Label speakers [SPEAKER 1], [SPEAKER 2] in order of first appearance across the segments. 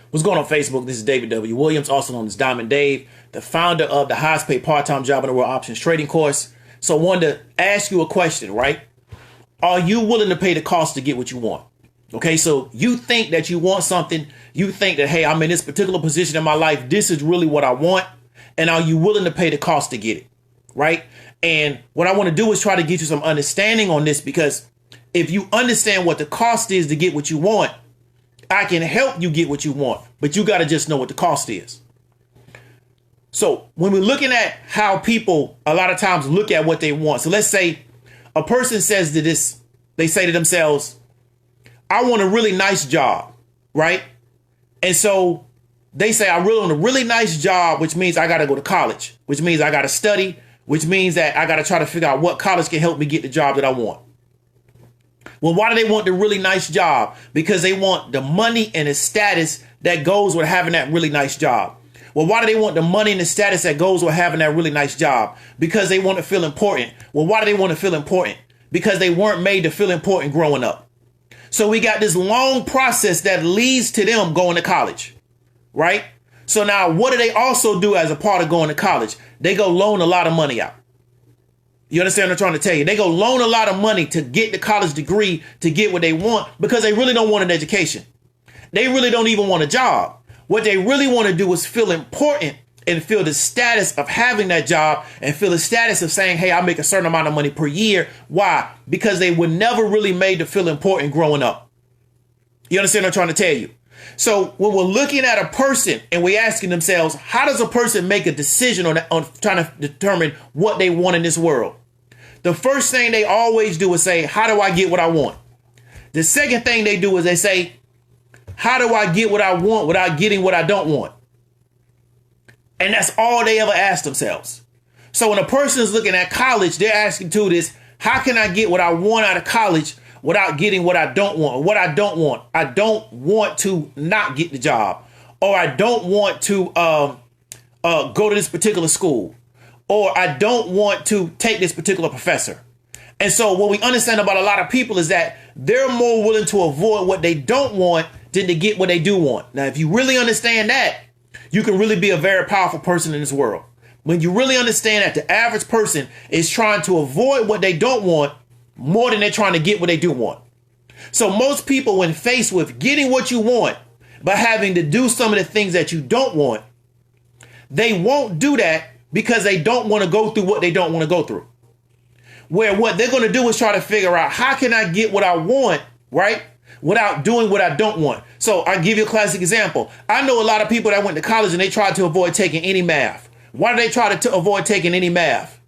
[SPEAKER 1] What's going on Facebook? This is David W. Williams, also known as Diamond Dave, the founder of the highest paid part-time job in the world options trading course. So I wanted to ask you a question, right? Are you willing to pay the cost to get what you want? Okay, so you think that you want something. You think that, hey, I'm in this particular position in my life. This is really what I want. And are you willing to pay the cost to get it? Right? And what I want to do is try to get you some understanding on this, because if you understand what the cost is to get what you want, I can help you get what you want, but you got to just know what the cost is. So when we're looking at how people a lot of times look at what they want. So let's say a person says to this, they say to themselves, I want a really nice job, right? And so they say, I really want a really nice job, which means I got to go to college, which means I got to study, which means that I got to try to figure out what college can help me get the job that I want. Well, why do they want the really nice job? Because they want the money and the status that goes with having that really nice job. Well, why do they want the money and the status that goes with having that really nice job? Because they want to feel important. Well, why do they want to feel important? Because they weren't made to feel important growing up. So we got this long process that leads to them going to college, right? So now what do they also do as a part of going to college? They go loan a lot of money out. You understand what I'm trying to tell you? They go loan a lot of money to get the college degree, to get what they want, because they really don't want an education. They really don't even want a job. What they really want to do is feel important and feel the status of having that job and feel the status of saying, hey, I make a certain amount of money per year. Why? Because they were never really made to feel important growing up. You understand what I'm trying to tell you? So when we're looking at a person and we're asking themselves, how does a person make a decision on trying to determine what they want in this world? The first thing they always do is say, how do I get what I want? The second thing they do is they say, how do I get what I want without getting what I don't want? And that's all they ever ask themselves. So when a person is looking at college, they're asking to this, how can I get what I want out of college without getting what I don't want? What I don't want. I don't want to not get the job, or I don't want to go to this particular school, or I don't want to take this particular professor. And so what we understand about a lot of people is that they're more willing to avoid what they don't want than to get what they do want. Now, if you really understand that, you can really be a very powerful person in this world. When you really understand that the average person is trying to avoid what they don't want more than they're trying to get what they do want. So most people, when faced with getting what you want, but having to do some of the things that you don't want, they won't do that because they don't want to go through what they don't want to go through. Where what they're going to do is try to figure out, how can I get what I want, right, without doing what I don't want? So I'll give you a classic example. I know a lot of people that went to college and they tried to avoid taking any math. Why did they try to avoid taking any math?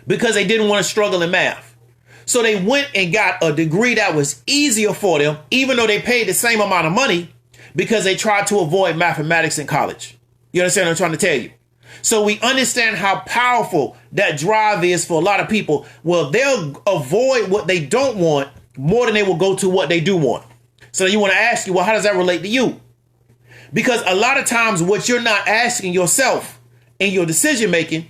[SPEAKER 1] Because they didn't want to struggle in math. So they went and got a degree that was easier for them, even though they paid the same amount of money, because they tried to avoid mathematics in college. You understand what I'm trying to tell you? So we understand how powerful that drive is for a lot of people. Well, they'll avoid what they don't want more than they will go to what they do want. So you want to ask you, well, how does that relate to you? Because a lot of times what you're not asking yourself in your decision making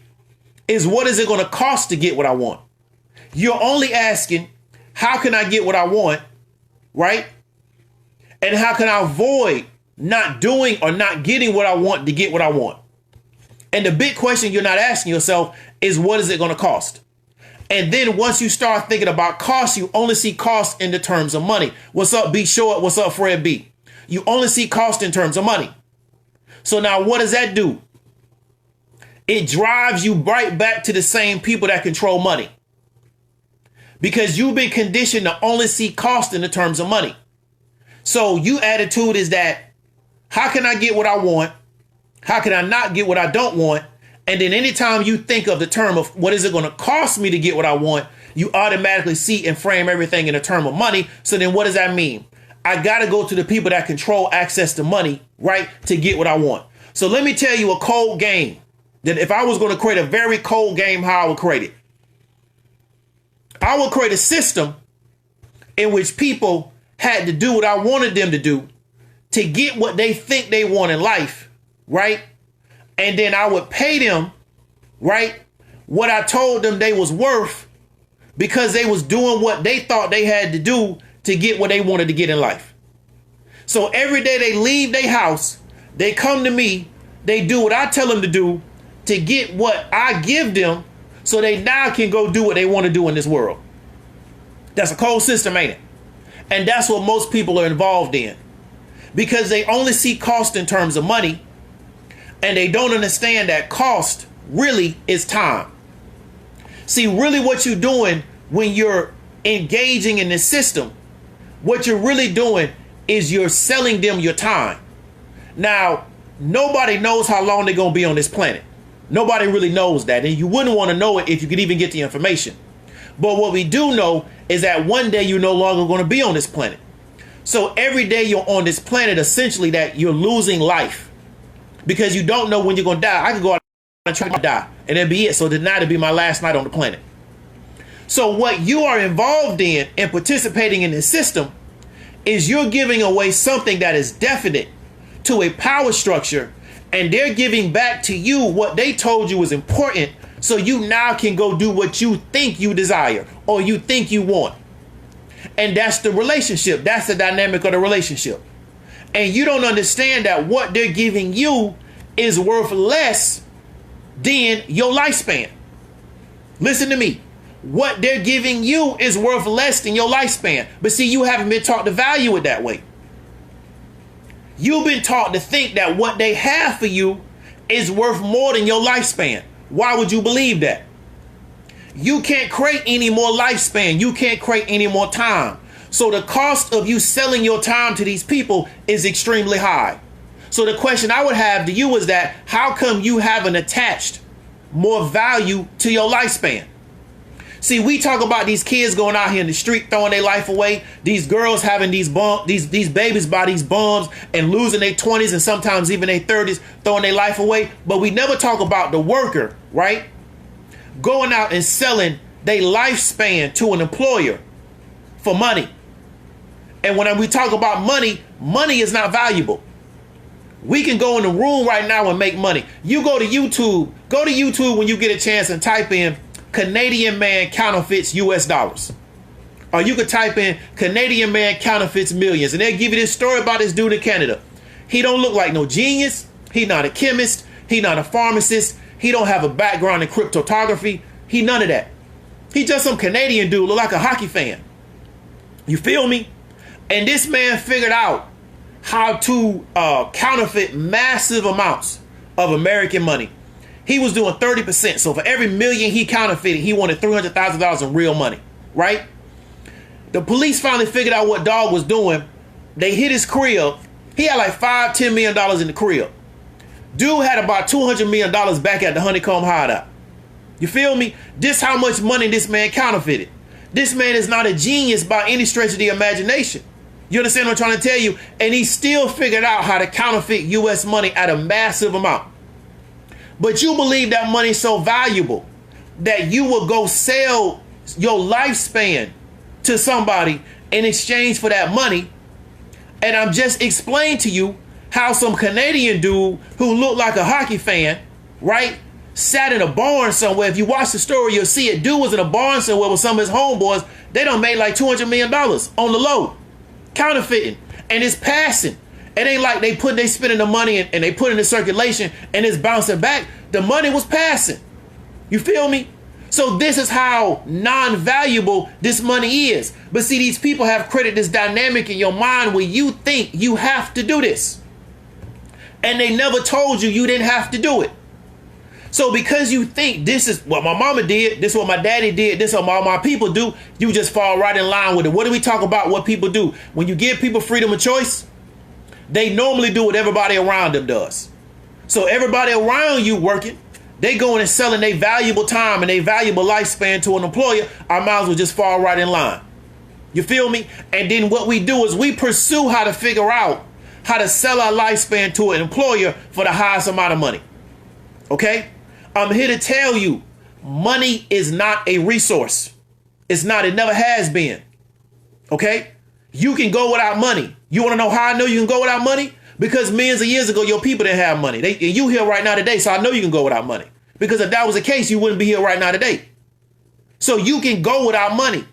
[SPEAKER 1] is, what is it going to cost to get what I want? You're only asking, how can I get what I want, right? And how can I avoid not doing or not getting what I want to get what I want? And the big question you're not asking yourself is, what is it going to cost? And then once you start thinking about cost, you only see cost in the terms of money. What's up, B Short? What's up, Fred B? You only see cost in terms of money. So now what does that do? It drives you right back to the same people that control money, because you've been conditioned to only see cost in the terms of money. So your attitude is that, how can I get what I want? How can I not get what I don't want? And then anytime you think of the term of what is it going to cost me to get what I want, you automatically see and frame everything in a term of money. So then what does that mean? I got to go to the people that control access to money, right, to get what I want. So let me tell you a cold game, that if I was going to create a very cold game, how I would create it. I would create a system in which people had to do what I wanted them to do to get what they think they want in life, right? And then I would pay them, right, what I told them they was worth, because they was doing what they thought they had to do to get what they wanted to get in life. So every day they leave their house, they come to me, they do what I tell them to do to get what I give them so they now can go do what they want to do in this world. That's a cold system, ain't it? And that's what most people are involved in, because they only see cost in terms of money, and they don't understand that cost really is time. See, really what you're doing when you're engaging in this system, what you're really doing is you're selling them your time. Now, nobody knows how long they're going to be on this planet. Nobody really knows that. And you wouldn't want to know it if you could even get the information. But what we do know is that one day you're no longer going to be on this planet. So every day you're on this planet, essentially that you're losing life, because you don't know when you're going to die. I could go out and try to die and that'd be it. So tonight would be my last night on the planet. So what you are involved in and participating in this system is you're giving away something that is definite to a power structure, and they're giving back to you what they told you was important, so you now can go do what you think you desire or you think you want. And that's the relationship. That's the dynamic of the relationship. And you don't understand that what they're giving you is worth less than your lifespan. Listen to me. What they're giving you is worth less than your lifespan. But see, you haven't been taught to value it that way. You've been taught to think that what they have for you is worth more than your lifespan. Why would you believe that? You can't create any more lifespan. You can't create any more time. So the cost of you selling your time to these people is extremely high. So the question I would have to you is that, how come you haven't attached more value to your lifespan? See, we talk about these kids going out here in the street throwing their life away. These girls having these babies by these bums and losing their 20s and sometimes even their 30s, throwing their life away. But we never talk about the worker, right? Going out and selling their lifespan to an employer for money. And when we talk about money, money is not valuable. We can go in the room right now and make money. You go to YouTube. Go to YouTube when you get a chance and type in Canadian man counterfeits US dollars. Or you could type in Canadian man counterfeits millions, and they'll give you this story about this dude in Canada. He don't look like no genius. He not a chemist. He not a pharmacist. He don't have a background in cryptography. He none of that. He just some Canadian dude, look like a hockey fan. You feel me? And this man figured out how to counterfeit massive amounts of American money. He was doing 30%. So for every million he counterfeited, he wanted $300,000 in real money, right? The police finally figured out what dog was doing. They hit his crib. He had like $5-10 million in the crib. Dude had about $200 million back at the Honeycomb Hideout. You feel me? This how much money this man counterfeited. This man is not a genius by any stretch of the imagination. You understand what I'm trying to tell you? And he still figured out how to counterfeit US money at a massive amount. But you believe that money is so valuable that you will go sell your lifespan to somebody in exchange for that money. And I'm just explaining to you how some Canadian dude who looked like a hockey fan, right, sat in a barn somewhere. If you watch the story, you'll see it. Dude was in a barn somewhere with some of his homeboys. They done made like $200 million on the low, counterfeiting, and it's passing. It ain't like they spending the money and they put it in circulation and it's bouncing back. The money was passing. You feel me? So this is how non-valuable this money is. But see, these people have created this dynamic in your mind where you think you have to do this. And they never told you didn't have to do it. So because you think this is what my mama did, this is what my daddy did, this is what all my people do, you just fall right in line with it. What do we talk about what people do? When you give people freedom of choice, they normally do what everybody around them does. So everybody around you working, they going and selling their valuable time and their valuable lifespan to an employer. I might as well just fall right in line. You feel me? And then what we do is we pursue how to figure out how to sell our lifespan to an employer for the highest amount of money. Okay? I'm here to tell you, money is not a resource. It's not. It never has been. Okay? You can go without money. You want to know how I know you can go without money? Because millions of years ago, your people didn't have money. And you here right now today, so I know you can go without money. Because if that was the case, you wouldn't be here right now today. So you can go without money.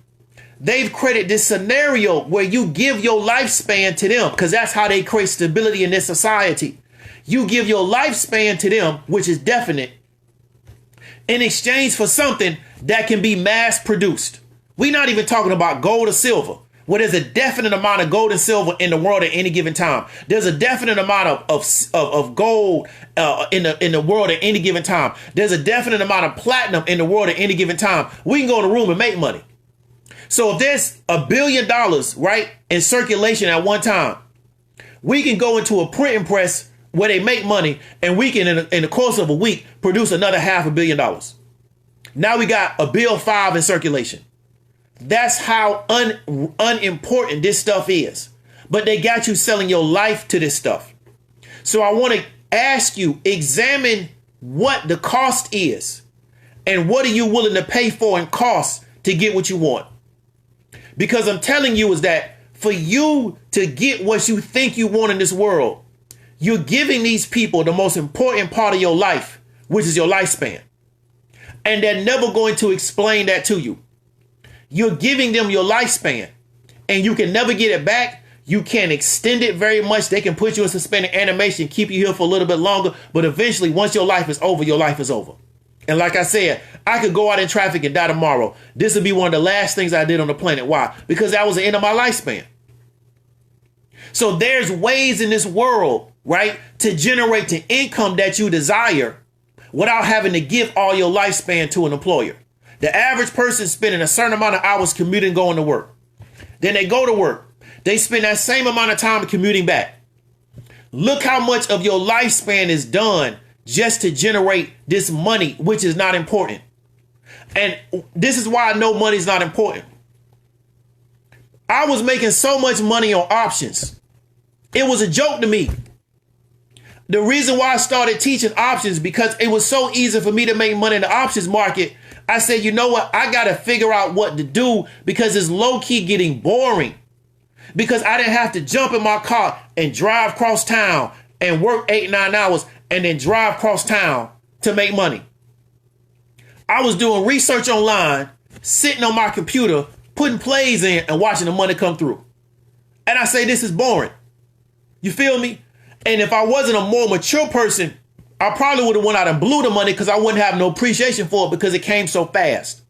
[SPEAKER 1] they've created this scenario where you give your lifespan to them, because that's how they create stability in this society. You give your lifespan to them, which is definite, in exchange for something that can be mass produced. We're not even talking about gold or silver, where there's a definite amount of gold and silver in the world at any given time. There's a definite amount of gold in the world at any given time. There's a definite amount of platinum in the world at any given time. We can go in a room and make money. So if there's $1 billion, right, in circulation at one time, we can go into a printing press where they make money, and we can, in the course of a week, produce another $500 million. Now we got a bill 5 in circulation. That's how unimportant this stuff is. But they got you selling your life to this stuff. So I want to ask you, examine what the cost is and what are you willing to pay for in cost to get what you want. Because I'm telling you is that for you to get what you think you want in this world, you're giving these people the most important part of your life, which is your lifespan. And they're never going to explain that to you. You're giving them your lifespan and you can never get it back. You can't extend it very much. They can put you in suspended animation, keep you here for a little bit longer. But eventually, once your life is over, your life is over. And like I said, I could go out in traffic and die tomorrow. This would be one of the last things I did on the planet. Why? Because that was the end of my lifespan. So there's ways in this world, right, to generate the income that you desire without having to give all your lifespan to an employer. The average person spending a certain amount of hours commuting, going to work. Then they go to work. They spend that same amount of time commuting back. Look how much of your lifespan is done just to generate this money, which is not important. And this is why I know money is not important. I was making so much money on options. It was a joke to me. The reason why I started teaching options, because it was so easy for me to make money in the options market. I said, you know what? I got to figure out what to do because it's low key getting boring. Because I didn't have to jump in my car and drive across town and work 8-9 hours and then drive across town to make money. I was doing research online, sitting on my computer, putting plays in and watching the money come through. And I say, this is boring. You feel me? And if I wasn't a more mature person, I probably would have went out and blew the money because I wouldn't have no appreciation for it because it came so fast.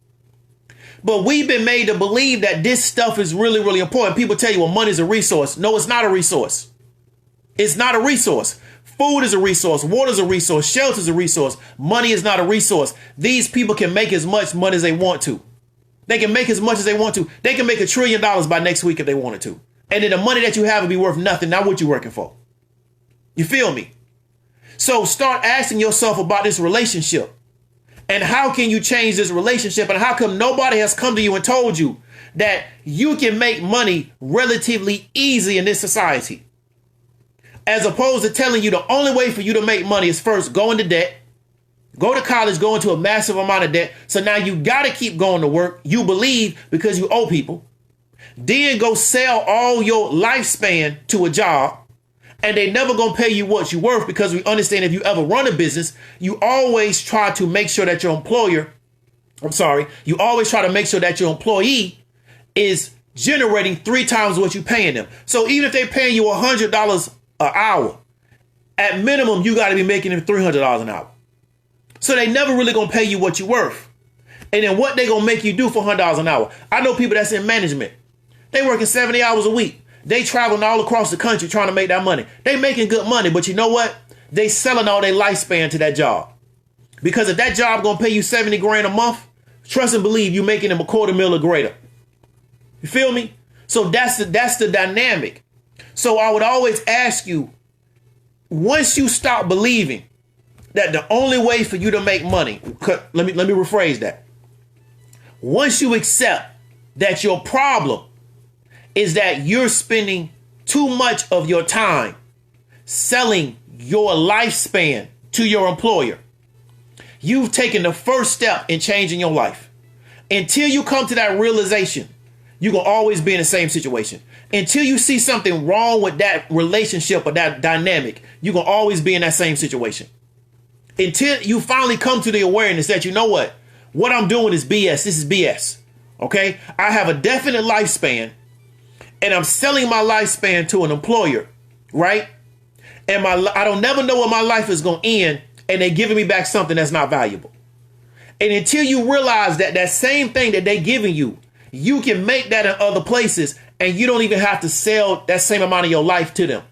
[SPEAKER 1] But we've been made to believe that this stuff is really, really important. People tell you, well, money is a resource. No, it's not a resource. It's not a resource. Food is a resource. Water is a resource. Shelter is a resource. Money is not a resource. These people can make as much money as they want to. They can make as much as they want to. They can make $1 trillion by next week if they wanted to. And then the money that you have will be worth nothing, not what you're working for. You feel me? So start asking yourself about this relationship and how can you change this relationship, and how come nobody has come to you and told you that you can make money relatively easy in this society, as opposed to telling you the only way for you to make money is first go into debt, go to college, go into a massive amount of debt. So now you got to keep going to work. You believe because you owe people, then go sell all your lifespan to a job. And they never gonna pay you what you're worth, because we understand if you ever run a business, you always try to make sure that your employee is generating 3 times what you're paying them. So even if they're paying you $100 an hour, at minimum, you got to be making them $300 an hour. So they never really gonna pay you what you're worth. And then what they gonna make you do for $100 an hour? I know people that's in management. They working 70 hours a week. They traveling all across the country trying to make that money. They making good money, but you know what? They selling all their lifespan to that job. Because if that job gonna pay you 70 grand a month, trust and believe you making them $250,000 or greater. You feel me? So that's the dynamic. So I would always ask you, once you stop believing that the only way for you to make money, let me rephrase that. Once you accept that your problem is that you're spending too much of your time selling your lifespan to your employer, you've taken the first step in changing your life. Until you come to that realization, you're going to always be in the same situation. Until you see something wrong with that relationship or that dynamic, you're going to always be in that same situation. Until you finally come to the awareness that, you know what I'm doing is BS. This is BS. Okay. I have a definite lifespan and I'm selling my lifespan to an employer, right? And I don't never know when my life is going to end and they're giving me back something that's not valuable. And until you realize that that same thing that they're giving you, you can make that in other places and you don't even have to sell that same amount of your life to them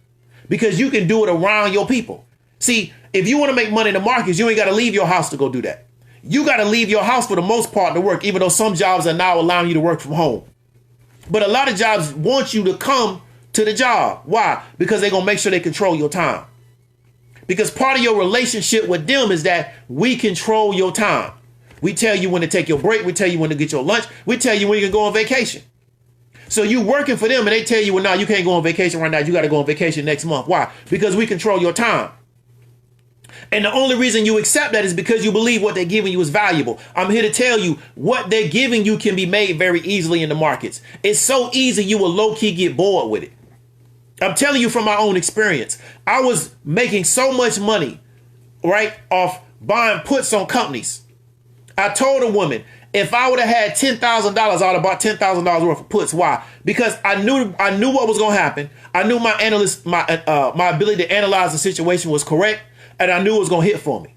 [SPEAKER 1] because you can do it around your people. See, if you want to make money in the markets, you ain't got to leave your house to go do that. You got to leave your house for the most part to work, even though some jobs are now allowing you to work from home. But a lot of jobs want you to come to the job. Why? Because they're going to make sure they control your time. Because part of your relationship with them is that we control your time. We tell you when to take your break. We tell you when to get your lunch. We tell you when you can go on vacation. So you working for them and they tell you, well, no, you can't go on vacation right now. You got to go on vacation next month. Why? Because we control your time. And the only reason you accept that is because you believe what they're giving you is valuable. I'm here to tell you what they're giving you can be made very easily in the markets. It's so easy you will low-key get bored with it. I'm telling you from my own experience. I was making so much money, right, off buying puts on companies. I told a woman, if I would have had $10,000, I would have bought $10,000 worth of puts. Why? Because I knew what was going to happen. I knew my ability to analyze the situation was correct. And I knew it was going to hit for me.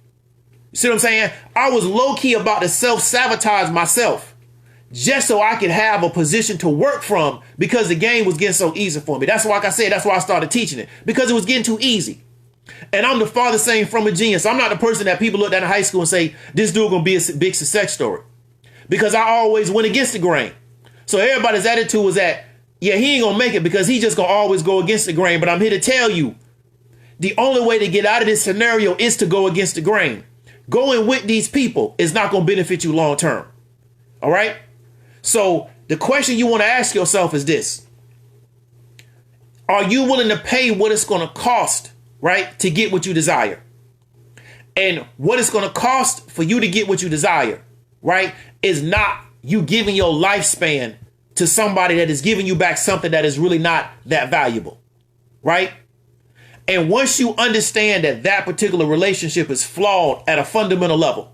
[SPEAKER 1] You see what I'm saying? I was low-key about to self-sabotage myself just so I could have a position to work from because the game was getting so easy for me. That's why, like I said, that's why I started teaching it, because it was getting too easy. And I'm the father saying from a genius. I'm not the person that people look at in high school and say, this dude going to be a big success story. Because I always went against the grain. So everybody's attitude was that, yeah, he ain't going to make it because he just going to always go against the grain. But I'm here to tell you, the only way to get out of this scenario is to go against the grain. Going with these people is not going to benefit you long term. All right. So the question you want to ask yourself is this. Are you willing to pay what it's going to cost, right, to get what you desire? And what it's going to cost for you to get what you desire, right, is not you giving your lifespan to somebody that is giving you back something that is really not that valuable, right? And once you understand that that particular relationship is flawed at a fundamental level,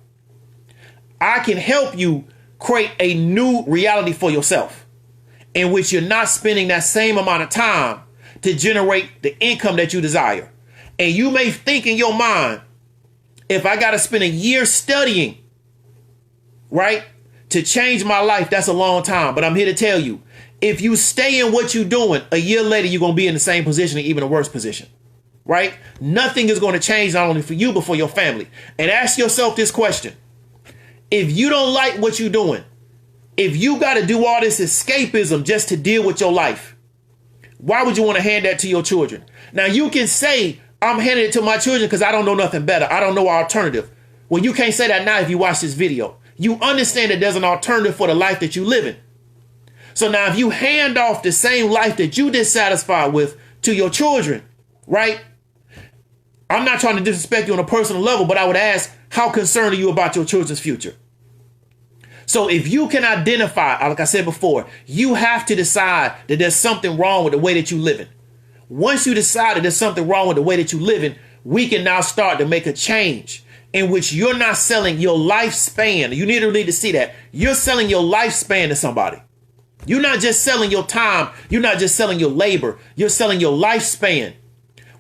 [SPEAKER 1] I can help you create a new reality for yourself in which you're not spending that same amount of time to generate the income that you desire. And you may think in your mind, if I got to spend a year studying, right, to change my life, that's a long time. But I'm here to tell you, if you stay in what you're doing, a year later, you're going to be in the same position or even a worse position. Right? Nothing is going to change not only for you, but for your family. And ask yourself this question. If you don't like what you're doing, if you got to do all this escapism just to deal with your life, why would you want to hand that to your children? Now, you can say, I'm handing it to my children because I don't know nothing better. I don't know an alternative. Well, you can't say that now if you watch this video. You understand that there's an alternative for the life that you live in. So now if you hand off the same life that you dissatisfied with to your children, right? I'm not trying to disrespect you on a personal level, but I would ask, how concerned are you about your children's future? So if you can identify, like I said before, you have to decide that there's something wrong with the way that you live in. Once you decide that there's something wrong with the way that you live in, we can now start to make a change in which you're not selling your lifespan. You need to see that. You're selling your lifespan to somebody. You're not just selling your time. You're not just selling your labor. You're selling your lifespan,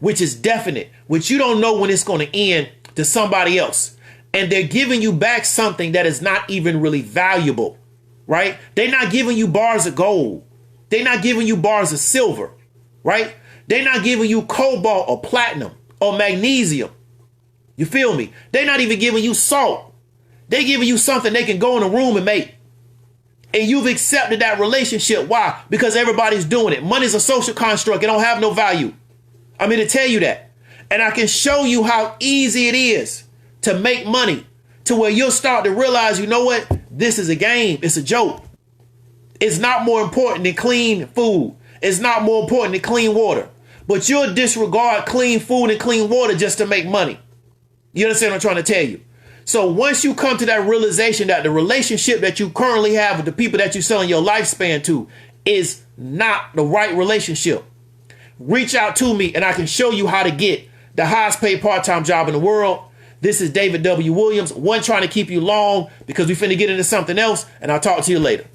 [SPEAKER 1] which is definite, which you don't know when it's going to end, to somebody else. And they're giving you back something that is not even really valuable, right? They're not giving you bars of gold. They're not giving you bars of silver, right? They're not giving you cobalt or platinum or magnesium. You feel me? They're not even giving you salt. They're giving you something they can go in a room and make. And you've accepted that relationship. Why? Because everybody's doing it. Money's a social construct. It don't have no value. I'm here to tell you that. And I can show you how easy it is to make money to where you'll start to realize, you know what? This is a game. It's a joke. It's not more important than clean food. It's not more important than clean water. But you'll disregard clean food and clean water just to make money. You understand what I'm trying to tell you? So once you come to that realization that the relationship that you currently have with the people that you're selling your lifespan to is not the right relationship, reach out to me and I can show you how to get the highest paid part-time job in the world. This is David W. Williams, one trying to keep you long because we finna get into something else, and I'll talk to you later.